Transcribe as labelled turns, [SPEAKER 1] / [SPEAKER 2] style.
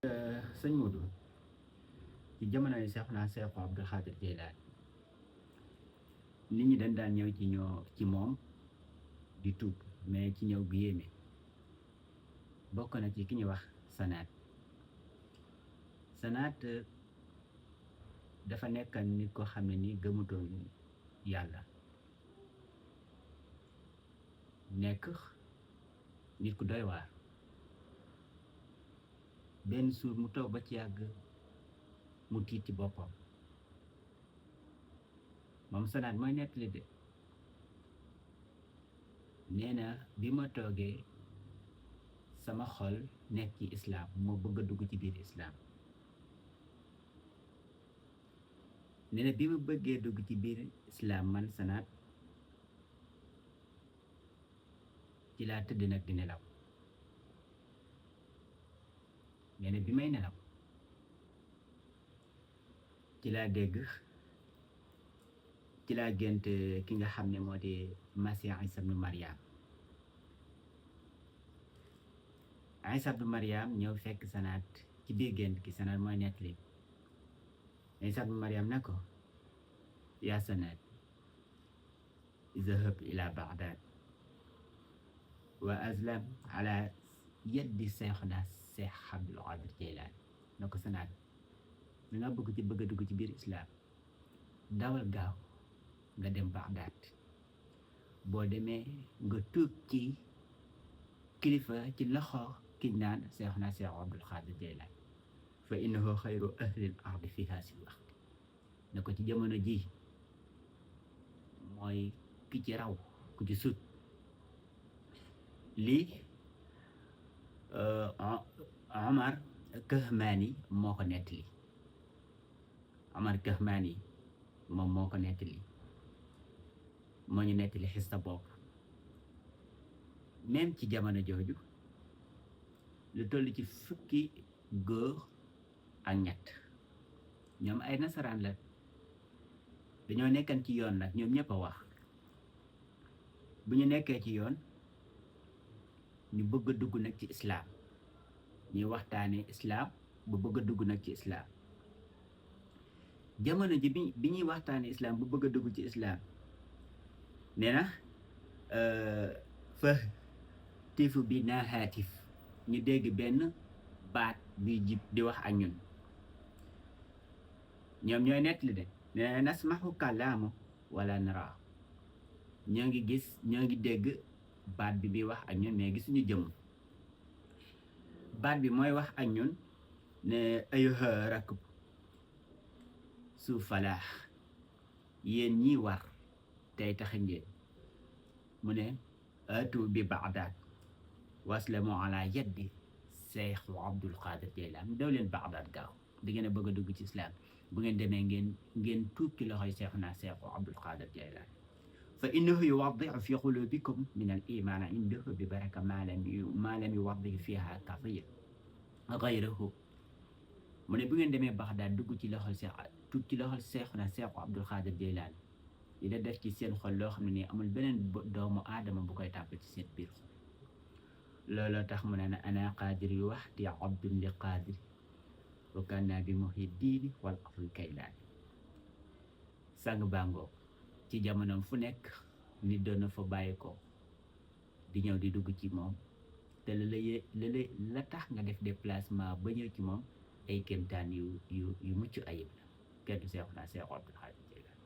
[SPEAKER 1] sëñ Modou ci jamono yi Seexuna Seexu Abdul Xaadir Jeylaani nit ñi dañ daan ñëw ci moom di tuub mais ci ñëw gu yéeme bokk na ci ki ñuy wax Sanaat Sanaat dafa nekkan nit ko xam ne ni gëmutoon yàlla nekk nit ku doy waar benn suur mu toog ba ci yàgg mu tiit ci boppam moom Sanaat mooy nettali de nee na bi ma toogee sama xol nekk ci islaam moo bëgg a dugg ci biir islaam nee na bi ma bëggee dugg ci biir islaam man Sanaat ci laa tëdd nag di nelaw nee na bi may nelaw ci laa dégg ci laa gént ki nga xam ne moo di Masiix Isa ibnu Maryam Isa ibnu Maryam ñëw fekk Sanaat ci biir gént gi Sanaat mooy nettali Isa ibnu Maryam ne ko yaa Sanaat izhab ila Bagdad wa azlam ala yaddi Seexuna Seex Abdul Xaadir Jeylaani na ko Sanaat danga bëgg a dugg ci biir islaam dawal gaaw nga dem Bagdad boo demee nga tuub ci kilifa ci loxo kiñ naan Seexuna Seex Abdul Xaadir Jeylaani fa innahu xayru ahlil ardi fi haazal waqt ne ko ci jamono ji mooy ki ci raw ku ci sut lii Omar Kahmaani moo ko nettali Omar Kahmaani moom moo ko nettali moo ñu nettali xista bopp même ci jamono jooju lu toll ci fukki góor ak ñett ñoom ay nasaraan la dañoo nekkan ci yoon nag ñoom ñëpp a wax bu ñu nekkee ci yoon ñu bëgg a dugg nag ci islaam ñuy waxtaane islaam bu bëgg a dugg nag ci islaam jamono ji bi ñuy waxtaane islaam bu bëgg a dugg ci islaam nee na fa tiifu bi naa haatif ñu dégg benn baat bi jib di wax ak ñun ñoom ñooy nettali de nee na nasmaxu kalaamu wala nara ñoo ngi dégg baat bi wax ak ñun mais gisuñu jëm baat bi mooy wax ak ñun ne ayuha rakb su falaax yéen ñi war tey taxa ngeen mu ne atu bi Bagdad waslamu ala yaddi Seexu Abdul Xaadir Jeylaani daw leen Bagdad gaaw di ngeen a bëgg a dugg ci islaam bu ngeen demee ngeen tuub ci loxoy Seexuna Seexu Abdul Xaadir Jeylaani fa innahu yuwaddi'u fi qulubikum min al iman indahu bi baraka ma lam yuwaddi fiha kathir ghayruhu mu ne bu ngeen demee Bagdad dugg ci loxol Seexuna Seexu Abdul Xaadir Jeylaani di la def ci seen xol loo xam ne nii amul beneen doomu aadama bu koy tàpp ci seen biir xol looloo tax mu ne ana qaadir yu wax di abdun li qaadir wa kana bi muhiddiini wal aful kaylaani sang bàngoo ci jamonoom fu nekk nit doon na fa bàyyi ko di ñëw di dugg ci moom te la tax nga def déplacement ba ñëw ci moom ay kéemtaan yu mucc ayib la kenn du Seexuna Seexu Abdul Xaadir Jeylaani